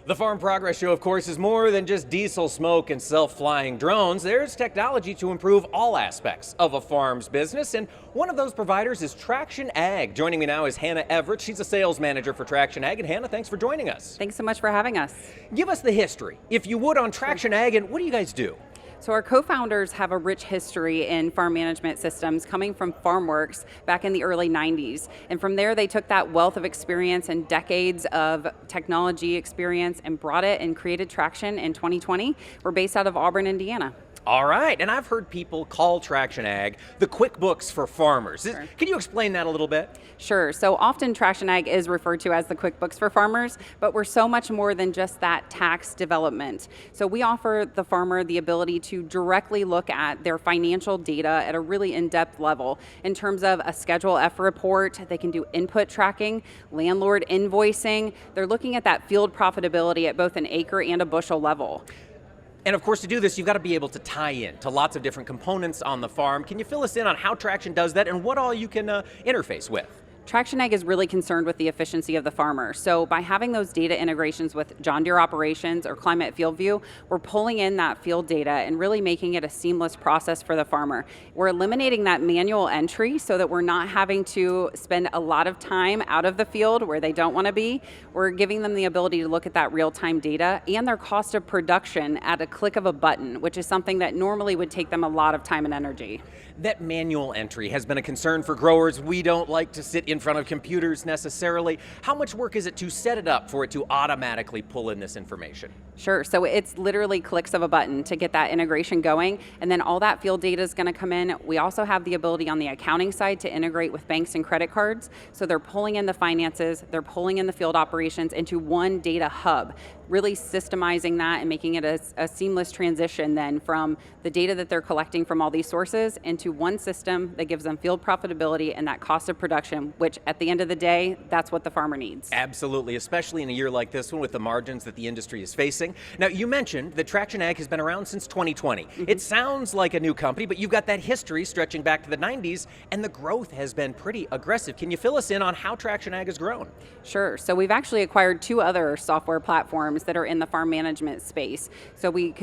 The Farm Progress Show, of course, is more than just diesel smoke and self-flying drones. There's technology to improve all aspects of a farm's business, and one of those providers is Traction Ag. Joining me now is Hannah Everett. She's a sales manager for Traction Ag. And Hannah, thanks for joining us. Thanks so much for having us. Give us the history, if you would, on Traction Ag, and what do you guys do? So our co-founders have a rich history in farm management systems coming from FarmWorks back in the early 90s. And from there, they took that wealth of experience and decades of technology experience and brought it and created Traction in 2020. We're based out of Auburn, Indiana. All right, and I've heard people call Traction Ag the QuickBooks for farmers. Sure. Can you explain that a little bit? Sure. So often Traction Ag is referred to as the QuickBooks for farmers, but we're so much more than just that tax development. So we offer the farmer the ability to directly look at their financial data at a really in-depth level in terms of a Schedule F report. They can do input tracking, landlord invoicing. They're looking at that field profitability at both an acre and a bushel level. And of course, to do this, you've got to be able to tie in to lots of different components on the farm. Can you fill us in on how Traction does that and what all you can interface with? Traction Ag is really concerned with the efficiency of the farmer. So by having those data integrations with John Deere Operations or Climate Field View, we're pulling in that field data and really making it a seamless process for the farmer. We're eliminating that manual entry so that we're not having to spend a lot of time out of the field where they don't want to be. We're giving them the ability to look at that real-time data and their cost of production at a click of a button, which is something that normally would take them a lot of time and energy. That manual entry has been a concern for growers. We don't like to sit in front of computers necessarily. How much work is it to set it up for it to automatically pull in this information? Sure, so it's literally clicks of a button to get that integration going, and then all that field data is going to come in. We also have the ability on the accounting side to integrate with banks and credit cards, so they're pulling in the finances, they're pulling in the field operations into one data hub, really systemizing that and making it a seamless transition then from the data that they're collecting from all these sources into one system that gives them field profitability and that cost of production, which at the end of the day, that's what the farmer needs. Absolutely, especially in a year like this one with the margins that the industry is facing. Now, you mentioned that Traction Ag has been around since 2020. It sounds like a new company, but you've got that history stretching back to the 90s, and the growth has been pretty aggressive. Can you fill us in on how Traction Ag has grown? Sure, so we've actually acquired two other software platforms that are in the farm management space. So we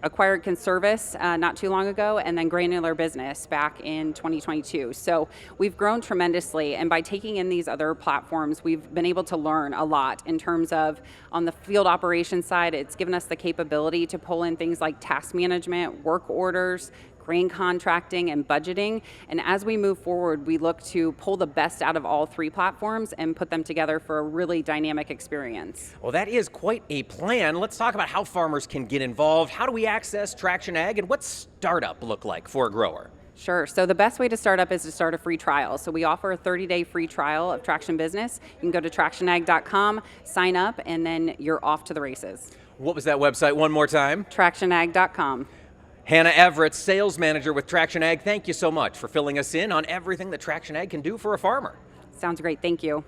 acquired Conservice not too long ago, and then Granular Business back in 2022. So we've grown tremendously, and by taking in these other platforms, we've been able to learn a lot in terms of on the field operations side. It's given us the capability to pull in things like task management, work orders, grain contracting, and budgeting. And as we move forward, we look to pull the best out of all three platforms and put them together for a really dynamic experience. Well, that is quite a plan. Let's talk about how farmers can get involved. How do we access Traction Ag, and what's startup look like for a grower? Sure. So the best way to start up is to start a free trial. So we offer a 30-day free trial of Traction Business. You can go to tractionag.com, sign up, and then you're off to the races. What was that website one more time? Tractionag.com. Hannah Everett, sales manager with Traction Ag, thank you so much for filling us in on everything that Traction Ag can do for a farmer. Sounds great. Thank you.